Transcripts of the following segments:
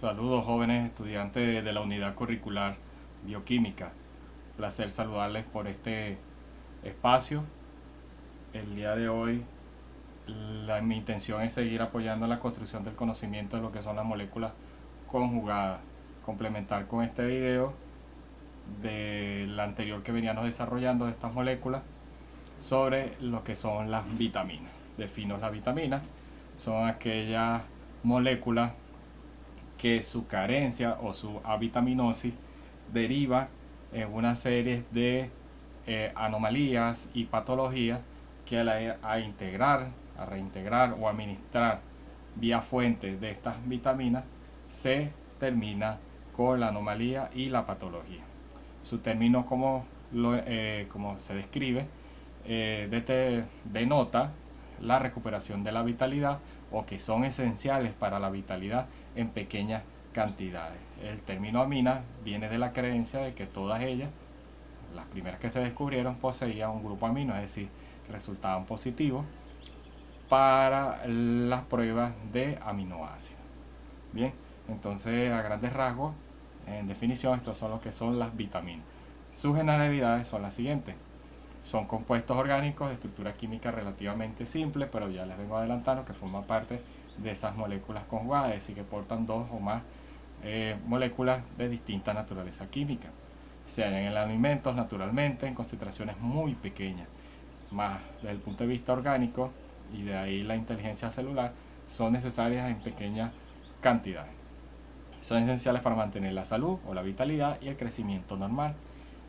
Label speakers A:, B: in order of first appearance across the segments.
A: Saludos jóvenes estudiantes de la unidad curricular Bioquímica. Placer saludarles por este espacio. El día de hoy mi intención es seguir apoyando la construcción del conocimiento de lo que son las moléculas conjugadas. Complementar con este video del anterior que veníamos desarrollando de estas moléculas sobre lo que son las vitaminas. Defino las vitaminas. Son aquellas moléculas que su carencia o su avitaminosis deriva en una serie de anomalías y patologías que a integrar, a reintegrar o administrar vía fuente de estas vitaminas se termina con la anomalía y la patología. Su término como se describe denota la recuperación de la vitalidad o que son esenciales para la vitalidad en pequeñas cantidades. El término amina viene de la creencia de que todas ellas, las primeras que se descubrieron, poseían un grupo amino, es decir, resultaban positivos para las pruebas de aminoácidos. Bien, entonces a grandes rasgos, en definición, estos son lo que son las vitaminas. Sus generalidades son las siguientes. Son compuestos orgánicos de estructura química relativamente simple, pero ya les vengo adelantando que forman parte de esas moléculas conjugadas, es decir, que portan dos o más moléculas de distinta naturaleza química. Se hallan en alimentos naturalmente en concentraciones muy pequeñas, más desde el punto de vista orgánico, y de ahí la inteligencia celular, son necesarias en pequeñas cantidades. Son esenciales para mantener la salud o la vitalidad y el crecimiento normal.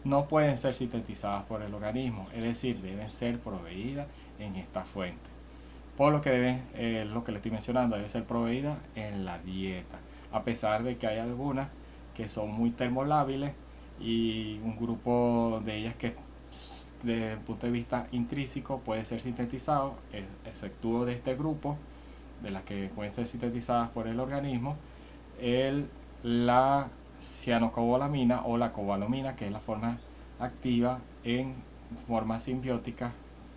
A: No pueden ser sintetizadas por el organismo, es decir, deben ser proveídas en esta fuente. Por lo que lo que le estoy mencionando, debe ser proveída en la dieta, a pesar de que hay algunas que son muy termolábiles y un grupo de ellas que desde el punto de vista intrínseco puede ser sintetizado, exceptuando de este grupo, de las que pueden ser sintetizadas por el organismo, la cianocobalamina o la cobalamina, que es la forma activa en forma simbiótica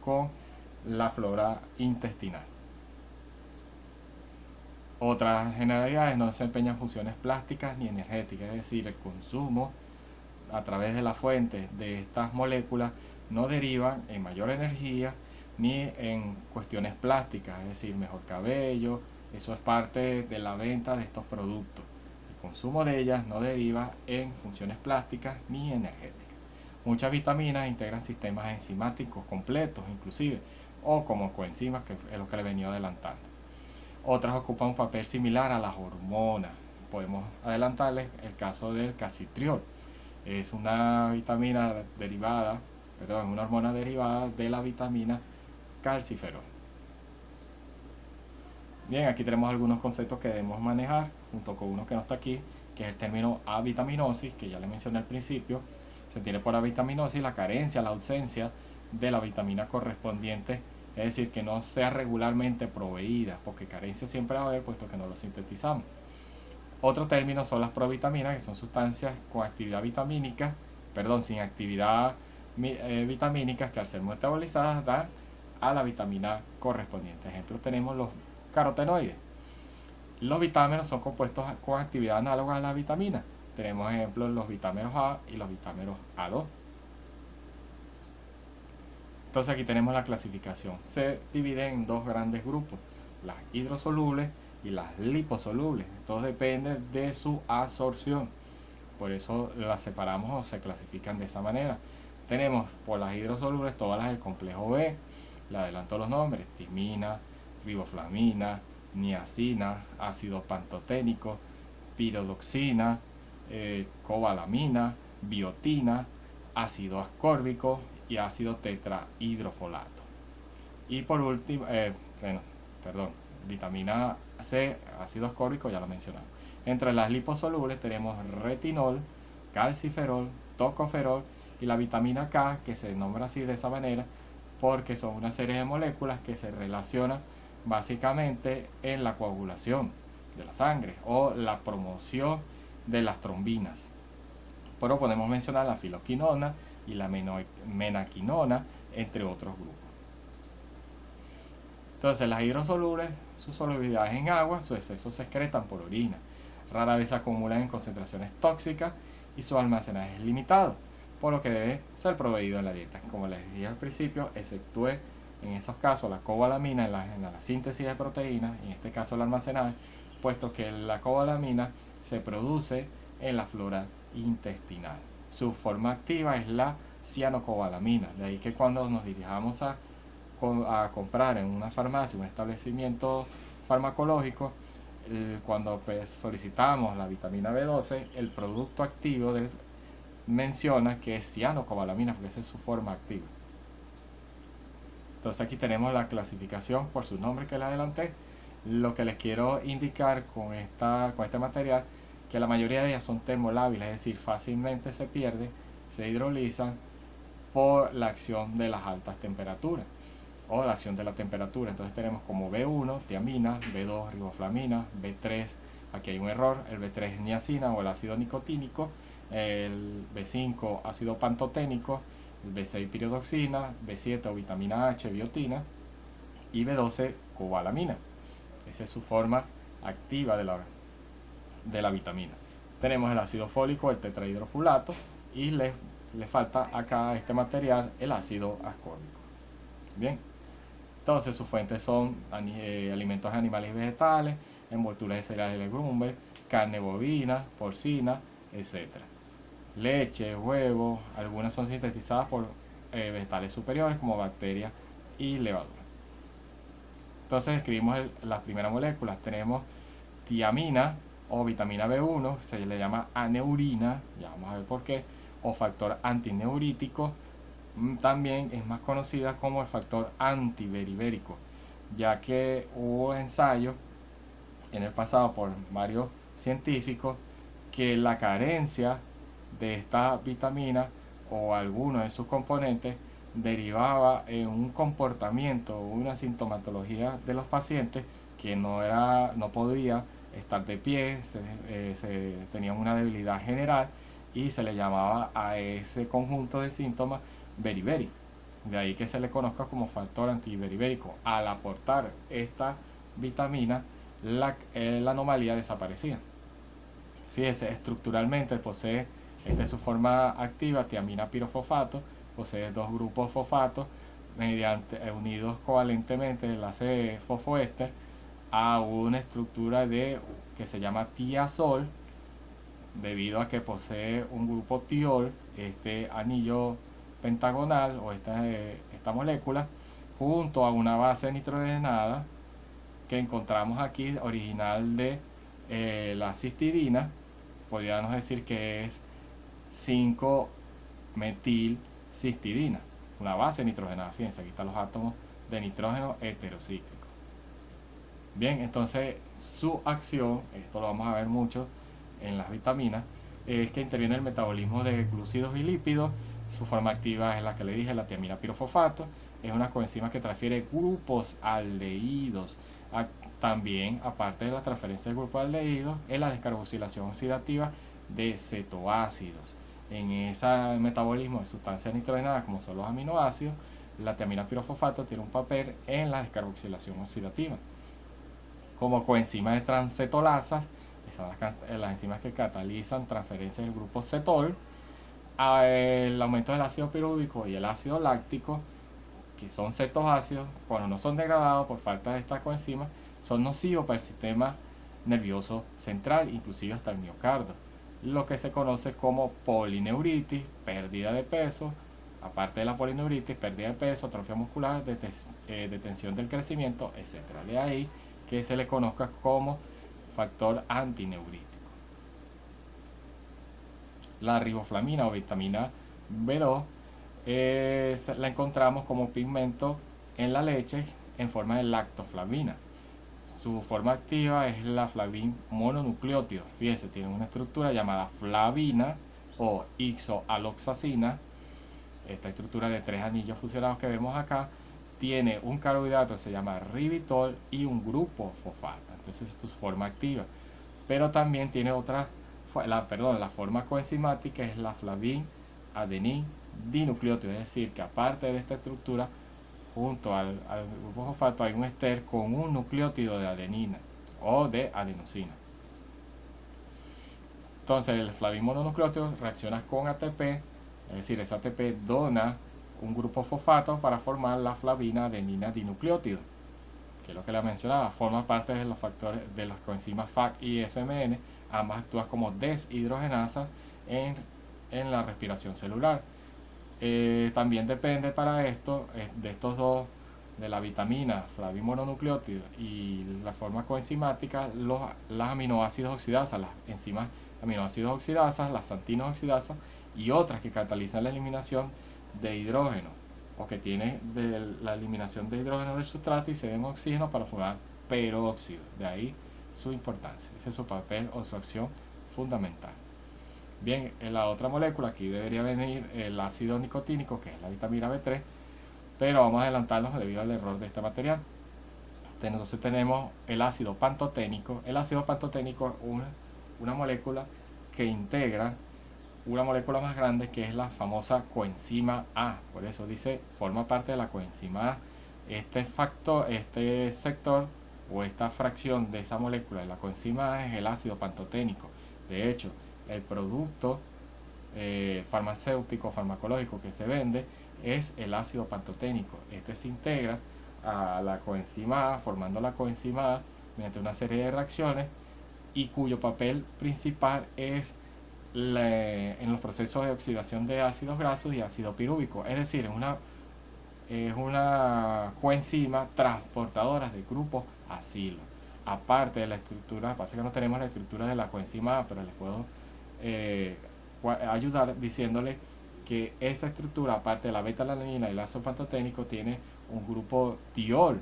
A: con la flora intestinal. Otras generalidades: no desempeñan funciones plásticas ni energéticas, es decir, el consumo a través de la fuente de estas moléculas no derivan en mayor energía ni en cuestiones plásticas, es decir, mejor cabello. Eso es parte de la venta de estos productos. El consumo de ellas no deriva en funciones plásticas ni energéticas. Muchas vitaminas integran sistemas enzimáticos completos, inclusive, o como coenzimas, que es lo que le he venido adelantando. Otras ocupan un papel similar a las hormonas. Podemos adelantarles el caso del calcitriol. Es una vitamina derivada, perdón, una hormona derivada de la vitamina calciferol. Bien, aquí tenemos algunos conceptos que debemos manejar, junto con uno que no está aquí, que es el término avitaminosis, que ya le mencioné al principio. Se entiende por avitaminosis la carencia, la ausencia de la vitamina correspondiente, es decir, que no sea regularmente proveída, porque carencia siempre va a haber, puesto que no lo sintetizamos. Otro término son las provitaminas, que son sustancias con actividad vitamínica, sin actividad vitamínica, que al ser metabolizadas dan a la vitamina correspondiente. Ejemplo, tenemos los carotenoides. Los vitámeros son compuestos con actividad análoga a la vitamina. Tenemos ejemplos los vitámeros A y los vitámeros A2. Entonces aquí tenemos la clasificación. Se divide en dos grandes grupos: las hidrosolubles y las liposolubles. Esto depende de su absorción. Por eso las separamos o se clasifican de esa manera. Tenemos por las hidrosolubles todas las del complejo B. Le adelanto los nombres: timina, riboflavina, niacina, ácido pantoténico, piridoxina, cobalamina, biotina, ácido ascórbico y ácido tetrahidrofolato. Y por último, vitamina C, ácido ascórbico, ya lo mencionamos. Entre las liposolubles tenemos retinol, calciferol, tocoferol y la vitamina K, que se nombra así de esa manera porque son una serie de moléculas que se relacionan básicamente en la coagulación de la sangre o la promoción de las trombinas. Pero podemos mencionar la filoquinona y la menaquinona, entre otros grupos. Entonces, las hidrosolubles, su solubilidad es en agua, su exceso se excretan por orina. rara vez se acumulan en concentraciones tóxicas y su almacenaje es limitado, por lo que debe ser proveído en la dieta. Como les dije al principio, exceptúe en esos casos la cobalamina en la síntesis de proteínas, en este caso el almacenaje, puesto que la cobalamina se produce en la flora intestinal. Su forma activa es la cianocobalamina, de ahí que cuando nos dirijamos a comprar en una farmacia, un establecimiento farmacológico, cuando solicitamos la vitamina B12, el producto activo menciona que es cianocobalamina, porque esa es su forma activa. Entonces aquí tenemos la clasificación por sus nombres que les adelanté. Lo que les quiero indicar con este material, que la mayoría de ellas son termolábiles, es decir, fácilmente se pierde, se hidrolizan por la acción de las altas temperaturas o la acción de la temperatura. Entonces tenemos como B1 tiamina, B2 riboflamina, B3, aquí hay un error, el B3 es niacina o el ácido nicotínico, el B5 ácido pantoténico, el B6 piridoxina, B7 o vitamina H, biotina, y B12 cobalamina. Esa es su forma activa de la vitamina. Tenemos el ácido fólico, el tetrahidrofulato, y le falta acá a este material el ácido ascórbico. Bien, entonces sus fuentes son alimentos animales y vegetales, envolturas de cereales y legumbres, carne bovina, porcina, etc. Leche, huevos, algunas son sintetizadas por vegetales superiores como bacterias y levadura. Entonces escribimos las primeras moléculas. Tenemos tiamina o vitamina B1, se le llama aneurina, ya vamos a ver por qué, o factor antineurítico. También es más conocida como el factor antiberibérico, ya que hubo ensayos en el pasado por varios científicos que la carencia de esta vitamina o alguno de sus componentes derivaba en un comportamiento, una sintomatología de los pacientes que no podía estar de pie, se tenía una debilidad general y se le llamaba a ese conjunto de síntomas beriberi. De ahí que se le conozca como factor antiberibérico. Al aportar esta vitamina, la anomalía desaparecía. Fíjese, estructuralmente posee, esta es su forma activa, tiamina pirofosfato, posee dos grupos fosfatos unidos covalentemente el enlace fosfoéster a una estructura que se llama tiazol, debido a que posee un grupo tiol, este anillo pentagonal o esta molécula, junto a una base nitrogenada que encontramos aquí, original de la cistidina. Podríamos decir que es 5-metilcistidina, una base nitrogenada. Fíjense, aquí están los átomos de nitrógeno heterocíclico. Bien, entonces su acción, esto lo vamos a ver mucho en las vitaminas, es que interviene el metabolismo de glúcidos y lípidos. Su forma activa es la que le dije, la tiamina pirofosfato. Es una coenzima que transfiere grupos aldehídos. También, aparte de la transferencia de grupos aldehídos, es la descarboxilación oxidativa de cetoácidos. En ese metabolismo de sustancias nitrogenadas como son los aminoácidos, la tiamina pirofosfato tiene un papel en la descarboxilación oxidativa. Como coenzimas de transcetolasas, que son las enzimas que catalizan transferencia del grupo cetol, el aumento del ácido pirúvico y el ácido láctico, que son cetoácidos, cuando no son degradados por falta de estas coenzimas, son nocivos para el sistema nervioso central, inclusive hasta el miocardio, lo que se conoce como polineuritis, pérdida de peso. Aparte de la polineuritis, pérdida de peso, atrofia muscular, detención del crecimiento, etc. De ahí que se le conozca como factor antineurítico. La riboflamina o vitamina B2 la encontramos como pigmento en la leche en forma de lactoflamina. Su forma activa es la flavin mononucleótido. Fíjense, tiene una estructura llamada flavina o isoaloxacina. Esta estructura de 3 anillos fusionados que vemos acá tiene un carbohidrato que se llama ribitol y un grupo fosfato. Entonces es su forma activa. Pero también tiene la forma coenzimática es la flavin adenin dinucleótido. Es decir, que aparte de esta estructura, junto al grupo fosfato hay un ester con un nucleótido de adenina o de adenosina. Entonces el flavin mononucleótido reacciona con ATP, es decir, ese ATP dona un grupo fosfato para formar la flavina adenina dinucleótido, que es lo que le mencionaba, forma parte de los factores de las coenzimas FAC y FMN, ambas actúan como deshidrogenasa en la respiración celular. También depende para esto de estos dos, de la vitamina flavin mononucleótido y la forma coenzimática, las aminoácidos oxidasas, las enzimas aminoácidos oxidasas, las xantinos oxidasas y otras que catalizan la eliminación de hidrógeno o que tiene la eliminación de hidrógeno del sustrato y ceden oxígeno para formar peróxido. De ahí su importancia, ese es su papel o su acción fundamental. Bien, en la otra molécula aquí debería venir el ácido nicotínico, que es la vitamina B3, pero vamos a adelantarnos debido al error de este material. Entonces tenemos el ácido pantoténico. El ácido pantoténico es una molécula que integra una molécula más grande, que es la famosa coenzima A. Por eso dice, forma parte de la coenzima A. Este sector o esta fracción de esa molécula de la coenzima A es el ácido pantoténico. De hecho, el producto farmacéutico, farmacológico que se vende es el ácido pantoténico. Este se integra a la coenzima A, formando la coenzima A mediante una serie de reacciones y cuyo papel principal es en los procesos de oxidación de ácidos grasos y ácido pirúvico. Es decir, es una coenzima transportadora de grupos acilo. Aparte de la estructura, pasa que no tenemos la estructura de la coenzima A, pero les puedo ayudar diciéndole que esa estructura, aparte de la beta-alanina y el ácido pantoténico, tiene un grupo tiol,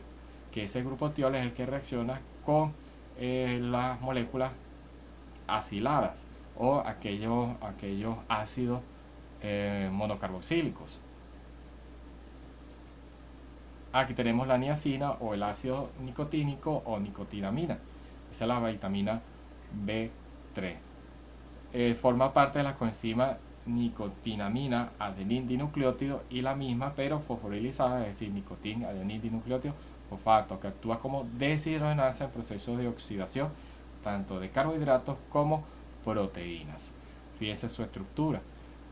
A: que ese grupo tiol es el que reacciona con las moléculas aciladas o aquellos ácidos monocarboxílicos. Aquí tenemos la niacina o el ácido nicotínico o nicotinamina. Esa es la vitamina B3. Forma parte de la coenzima nicotinamina adenin dinucleótido y la misma pero fosforilizada, es decir, nicotin adenin dinucleótido fosfato, que actúa como deshidrogenasa en procesos de oxidación tanto de carbohidratos como proteínas. Fíjense su estructura.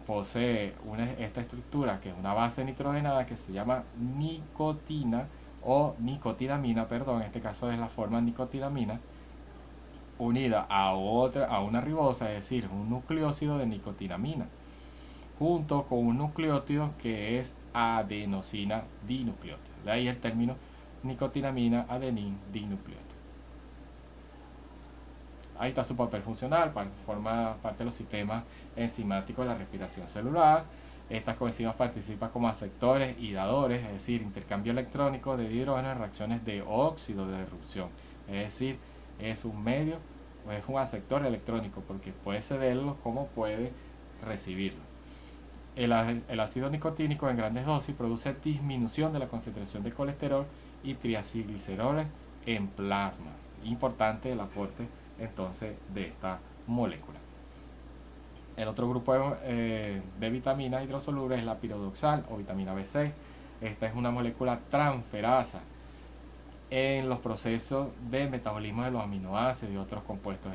A: Posee esta estructura que es una base nitrogenada que se llama nicotina o nicotinamina, perdón, en este caso es la forma nicotinamina, unida a una ribosa, es decir, un nucleósido de nicotinamina, junto con un nucleótido que es adenosina dinucleótido. De ahí el término nicotinamina adenin dinucleótido. Ahí está su papel funcional, forma parte de los sistemas enzimáticos de la respiración celular. Estas coenzimas participan como aceptores y dadores, es decir, intercambio electrónico de hidrógeno en reacciones de óxido de erupción. Es decir, es un medio o es un aceptor electrónico porque puede cederlo como puede recibirlo. El ácido nicotínico en grandes dosis produce disminución de la concentración de colesterol y triacilgliceroles en plasma. Importante el aporte entonces de esta molécula. El otro grupo de vitaminas hidrosolubles es la pirodoxal o vitamina B6. Esta es una molécula transferasa en los procesos de metabolismo de los aminoácidos y otros compuestos.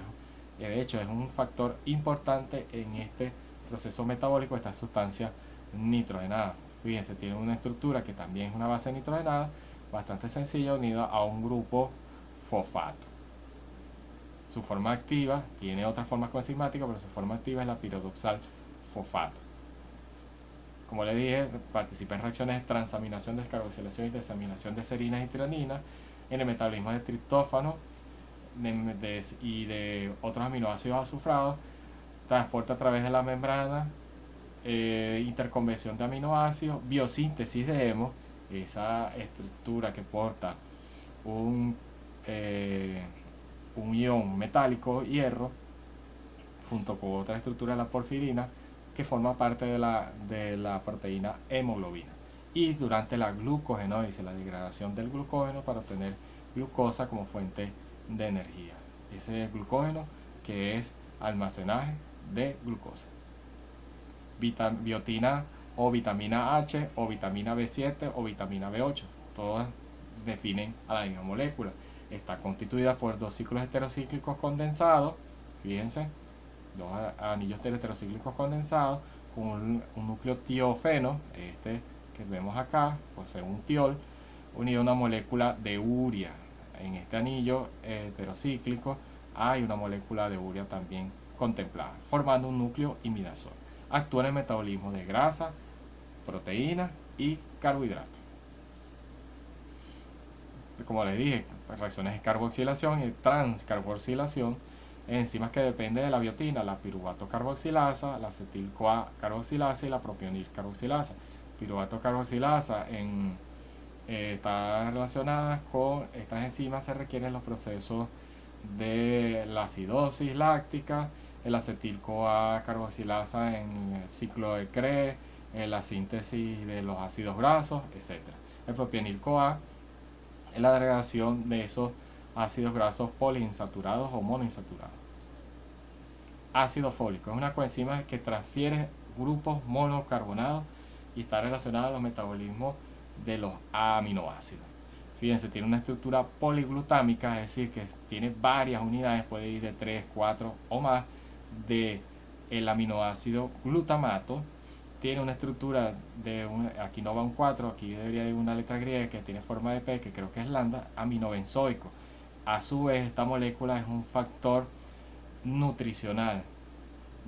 A: De hecho, es un factor importante en este proceso metabólico, esta sustancia nitrogenada. Fíjense, tiene una estructura que también es una base nitrogenada, bastante sencilla, unida a un grupo fosfato. Su forma activa tiene otras formas coenzimáticas, pero su forma activa es la pirodoxal fosfato. Como le dije, participa en reacciones de transaminación, descarboxilación y desaminación de serinas y tironinas, en el metabolismo de triptófano y de otros aminoácidos azufrados, transporta a través de la membrana, interconversión de aminoácidos, biosíntesis de hemo, esa estructura que porta un ion metálico, hierro, junto con otra estructura de la porfirina, que forma parte de la proteína hemoglobina. Y durante la glucogenólisis, la degradación del glucógeno para obtener glucosa como fuente de energía. Ese glucógeno que es almacenaje de glucosa. Biotina o vitamina H o vitamina B7 o vitamina B8, todas definen a la misma molécula. Está constituida por dos ciclos heterocíclicos condensados, fíjense, anillos heterocíclicos condensados con un núcleo tiofeno, este que vemos acá, posee un tiol, unido a una molécula de urea. En este anillo heterocíclico hay una molécula de urea también contemplada, formando un núcleo imidazol. Actúa en el metabolismo de grasa, proteínas y carbohidratos. Como les dije, reacciones de carboxilación y transcarboxilación, enzimas que dependen de la biotina, la piruvato carboxilasa, la acetil-CoA carboxilasa y la propionil carboxilasa. Piruvato carboxilasa está relacionada con estas enzimas, se requieren los procesos de la acidosis láctica, el acetil-CoA carboxilasa en el ciclo de Krebs, en la síntesis de los ácidos grasos, etc. El propionil-CoA es la agregación de esos ácidos grasos poliinsaturados o monoinsaturados. Ácido fólico es una coenzima que transfiere grupos monocarbonados y está relacionada a los metabolismos de los aminoácidos. Fíjense, tiene una estructura poliglutámica, es decir, que tiene varias unidades, puede ir de 3, 4 o más de el aminoácido glutamato. Tiene una estructura aquí no va un 4, aquí debería ir una letra griega que tiene forma de P, que creo que es lambda, aminobenzoico. A su vez, esta molécula es un factor nutricional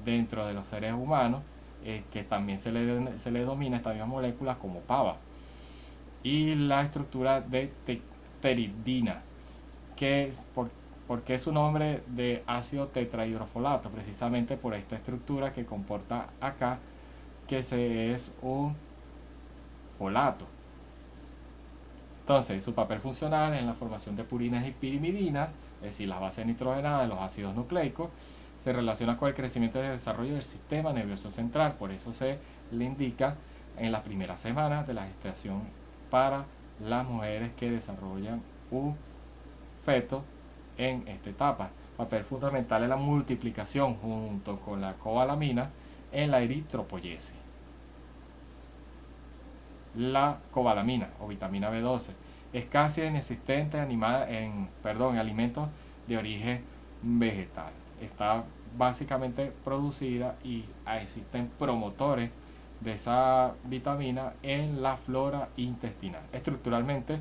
A: dentro de los seres humanos, que también se le denomina esta misma molécula como PABA. Y la estructura de pteridina, que es ¿por qué su nombre de ácido tetrahidrofolato? Precisamente por esta estructura que comporta acá, que es un folato. Entonces, su papel funcional es en la formación de purinas y pirimidinas, es decir, las bases nitrogenadas de los ácidos nucleicos. Se relaciona con el crecimiento y el desarrollo del sistema nervioso central, por eso se le indica en las primeras semanas de la gestación para las mujeres que desarrollan un feto en esta etapa. Papel fundamental es la multiplicación junto con la cobalamina en la eritropoyesis. La cobalamina o vitamina B12 es casi inexistente en alimentos de origen vegetal. Está básicamente producida y existen promotores de esa vitamina en la flora intestinal. Estructuralmente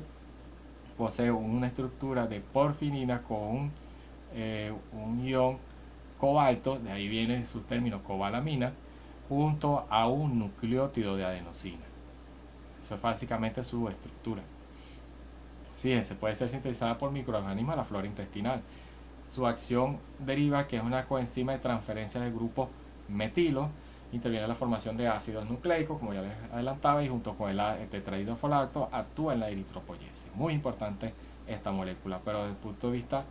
A: posee una estructura de porfinina con un ion cobalto, de ahí viene su término cobalamina, junto a un nucleótido de adenosina. Eso es básicamente su estructura. Fíjense, puede ser sintetizada por microorganismos de la flora intestinal. Su acción deriva que es una coenzima de transferencia del grupo metilo, interviene en la formación de ácidos nucleicos, como ya les adelantaba, y junto con el tetrahidrofolato actúa en la eritropoyesis. Muy importante esta molécula, pero desde el punto de vista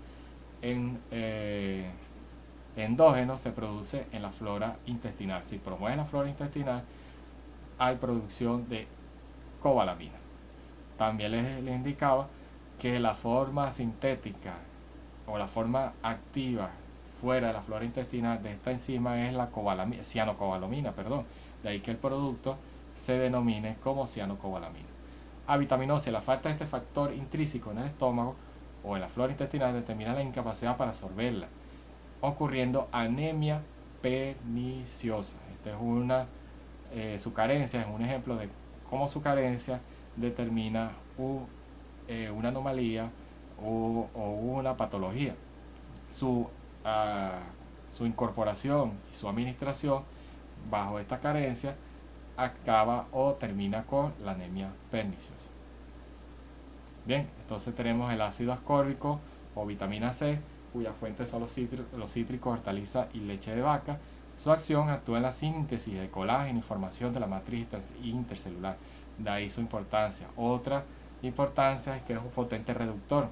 A: endógeno se produce en la flora intestinal. Si promueve la flora intestinal, hay producción de cobalamina. También les indicaba que la forma sintética o la forma activa fuera de la flora intestinal de esta enzima es la cianocobalamina, de ahí que el producto se denomine como cianocobalamina. Avitaminosis, la falta de este factor intrínseco en el estómago o en la flora intestinal determina la incapacidad para absorberla, ocurriendo anemia perniciosa. Su carencia es un ejemplo de cómo su carencia determina una anomalía o una patología. Su incorporación y su administración bajo esta carencia acaba o termina con la anemia perniciosa. Bien, entonces tenemos el ácido ascórbico o vitamina C, cuya fuente son los cítricos, hortalizas y leche de vaca. Su acción actúa en la síntesis de colágeno y formación de la matriz intercelular. De ahí su importancia. Otra importancia es que es un potente reductor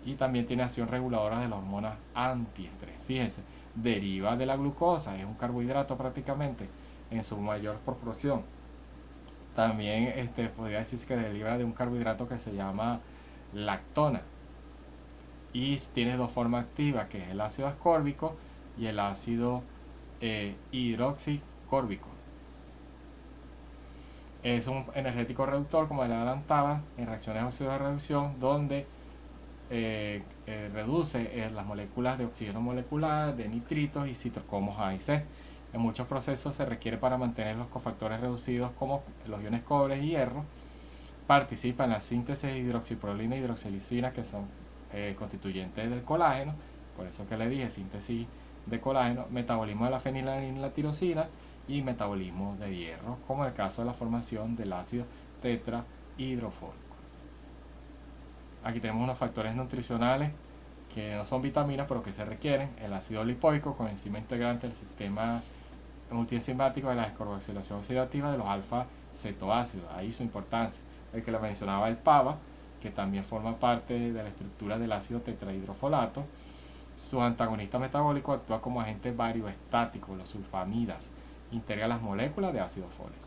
A: y también tiene acción reguladora de las hormonas antiestrés. Fíjense, deriva de la glucosa, es un carbohidrato prácticamente en su mayor proporción. También podría decirse que deriva de un carbohidrato que se llama lactona y tiene dos formas activas, que es el ácido ascórbico y el ácido hidroxicórbico. Es un energético reductor, como le adelantaba, en reacciones de óxido de reducción, donde reduce las moléculas de oxígeno molecular, de nitritos y citrocromos A y C. En muchos procesos se requiere para mantener los cofactores reducidos como los iones cobre y hierro. Participa en la síntesis de hidroxiprolina e hidroxilisina, que son constituyentes del colágeno, por eso que le dije síntesis de colágeno, metabolismo de la fenilalanina y la tirosina y metabolismo de hierro, como en el caso de la formación del ácido tetrahidrofólico. Aquí tenemos unos factores nutricionales que no son vitaminas pero que se requieren: el ácido lipoico, coenzima integrante del sistema multienzimático de la descarboxilación oxidativa de los alfa-cetoácidos, ahí su importancia. El que le mencionaba, el PABA, que también forma parte de la estructura del ácido tetrahidrofolato. Su antagonista metabólico actúa como agente varioestático, los sulfamidas, integra las moléculas de ácido fólico.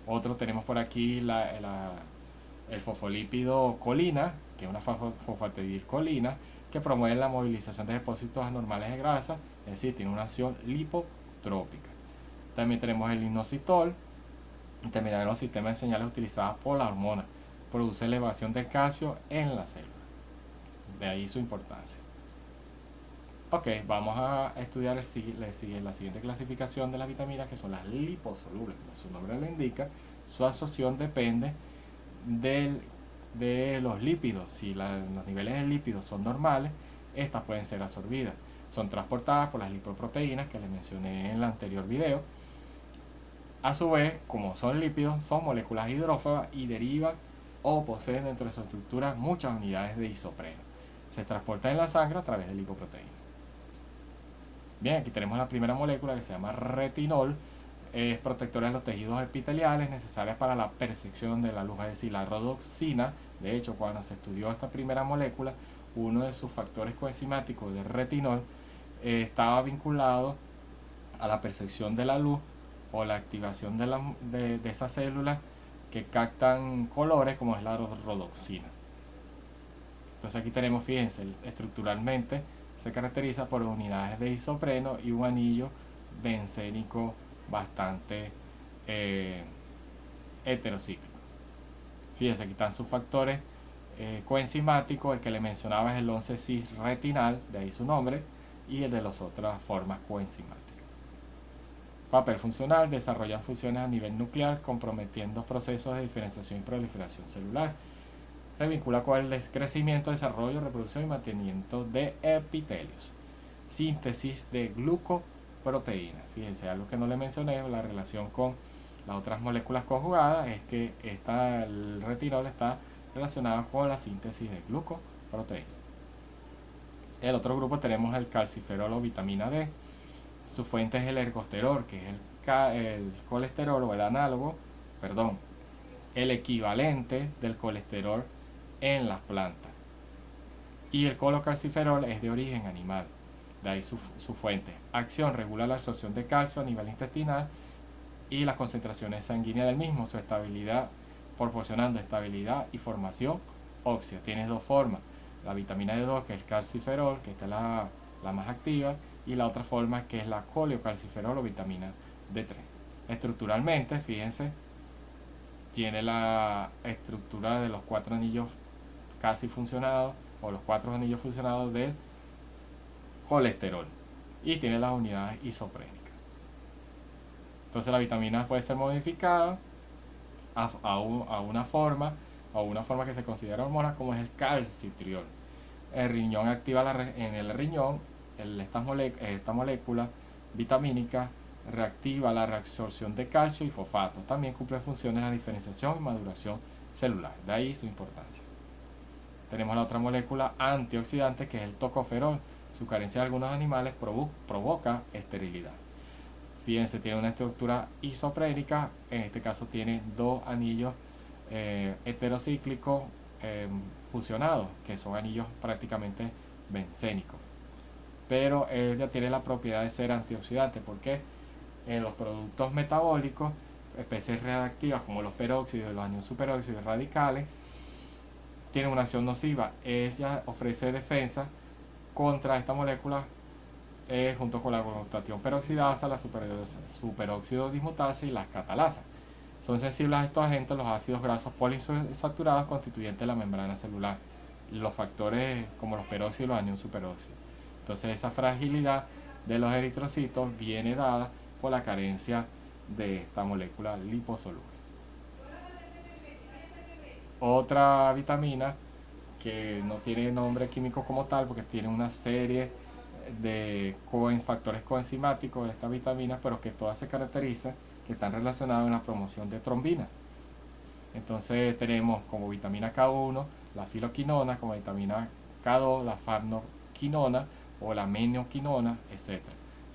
A: Otro tenemos por aquí el fosfolípido colina, que es una fosfatidilcolina, que promueve la movilización de depósitos anormales de grasa, es decir, tiene una acción lipotrópica. También tenemos el inositol, intermediario en los sistemas de señales utilizadas por la hormona, produce elevación del calcio en la célula, de ahí su importancia. Ok, vamos a estudiar la siguiente clasificación de las vitaminas, que son las liposolubles. Como su nombre lo indica, su absorción depende de los lípidos. Si los niveles de lípidos son normales, estas pueden ser absorbidas. Son transportadas por las lipoproteínas que les mencioné en el anterior video. A su vez, como son lípidos, son moléculas hidrófobas y derivan o poseen dentro de su estructura muchas unidades de isopreno. Se transporta en la sangre a través de lipoproteínas. Bien, aquí tenemos la primera molécula, que se llama retinol. Es protectora de los tejidos epiteliales, necesaria para la percepción de la luz, es decir, la rodoxina. De hecho, cuando se estudió esta primera molécula, uno de sus factores coenzimáticos de retinol estaba vinculado a la percepción de la luz o la activación de esas células que captan colores, como es la rodoxina. Entonces aquí tenemos, fíjense, estructuralmente se caracteriza por unidades de isopreno y un anillo bencénico bastante heterocíclico. Fíjense, aquí están sus factores coenzimáticos. El que le mencionaba es el 11-cis-retinal, de ahí su nombre, y el de las otras formas coenzimáticas. Papel funcional: desarrollan funciones a nivel nuclear, comprometiendo procesos de diferenciación y proliferación celular. Se vincula con el crecimiento, desarrollo, reproducción y mantenimiento de epitelios. Síntesis de glucoproteínas. Fíjense, algo que no le mencioné, la relación con las otras moléculas conjugadas, es que el retinol está relacionado con la síntesis de glucoproteínas. El otro grupo tenemos el calciferol o vitamina D. Su fuente es el ergosterol, que es el colesterol o el análogo, el equivalente del colesterol en las plantas. Y el colocalciferol es de origen animal, de ahí su fuente. Acción: regula la absorción de calcio a nivel intestinal y las concentraciones sanguíneas del mismo. Su estabilidad, proporcionando estabilidad y formación ósea. Tiene dos formas: la vitamina D2, que es el calciferol, que esta es la más activa, y la otra forma, que es la coleocalciferol o vitamina D3. Estructuralmente, fíjense, tiene la estructura de los 4 anillos casi funcionados, o los 4 anillos funcionados del colesterol, y tiene las unidades isoprénicas. Entonces la vitamina puede ser modificada a una forma que se considera hormona, como es el calcitriol. El riñón activa en el riñón esta molécula vitamínica reactiva la reabsorción de calcio y fosfato. También cumple funciones de diferenciación y maduración celular, de ahí su importancia. Tenemos la otra molécula antioxidante, que es el tocoferol. Su carencia en algunos animales provoca esterilidad. Fíjense, tiene una estructura isoprénica, en este caso tiene 2 anillos heterocíclicos fusionados, que son anillos prácticamente bencénicos. Pero ella tiene la propiedad de ser antioxidante, porque en los productos metabólicos, especies reactivas como los peróxidos y los anions superóxidos radicales, tienen una acción nociva. Ella ofrece defensa contra esta molécula junto con la glutatión peroxidasa, la superóxido dismutasa y las catalasas. Son sensibles a estos agentes los ácidos grasos poliinsaturados constituyentes de la membrana celular. los factores como los peróxidos y los anión superóxidos. Entonces esa fragilidad de los eritrocitos viene dada por la carencia de esta molécula liposoluble. Otra vitamina que no tiene nombre químico como tal porque tiene una serie de factores coenzimáticos de estas vitaminas, pero que todas se caracterizan que están relacionadas en la promoción de trombina. Entonces tenemos como vitamina K1 la filoquinona, como vitamina K2 la farnoquinona o la menioquinona, etc.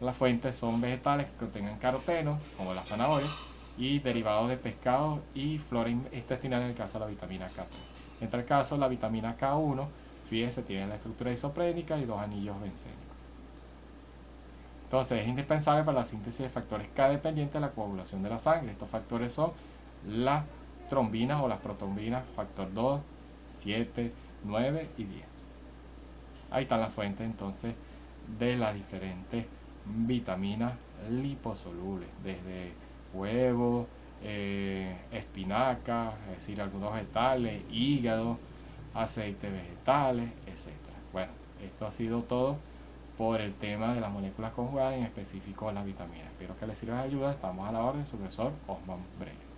A: Las fuentes son vegetales que contengan caroteno, como la zanahoria, y derivados de pescado y flora intestinal en el caso de la vitamina K3. En tal caso, la vitamina K1, fíjense, tiene la estructura isoprénica y 2 anillos bencénicos. Entonces es indispensable para la síntesis de factores K dependientes de la coagulación de la sangre. Estos factores son las trombinas o las protrombinas, factor 2, 7, 9 y 10. Ahí están las fuentes entonces de las diferentes vitaminas liposolubles, desde huevo, espinaca, es decir, algunos vegetales, hígado, aceites vegetales, etc. Bueno, esto ha sido todo por el tema de las moléculas conjugadas, en específico las vitaminas. Espero que les sirva de ayuda. Estamos a la orden, su profesor Osman Breyer.